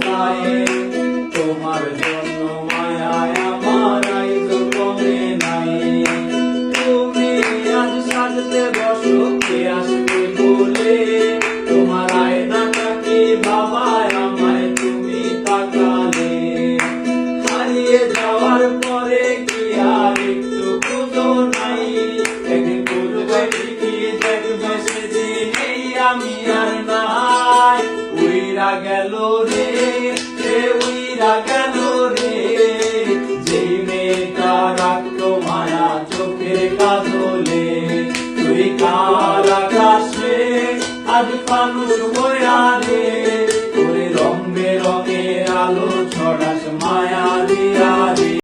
যায়। তোমার জন্য মায়ায় আমার আইজ কমে নাই। তুমি আজ সাজতে বসো কে আসবে বলে, তোমার আয়নাটা কি ভাবায় আমায় তুমি তাকালে। হারিয়ে যাওয়ার পরে কি আর একটু খুঁজো নাই, একদিন খুঁজবে ঠিকই দেখবে সেদিন এই আমি আর নাই। উইরা গেল রে, সে উইরা গেল রে, যেই মেয়েটা রাখতো মায়া চোখের কাজলে। তুই কাল আকাশে আজ ফানুস বয়া রে, ওরে রং বেরঙের আলো ছড়াস মায়া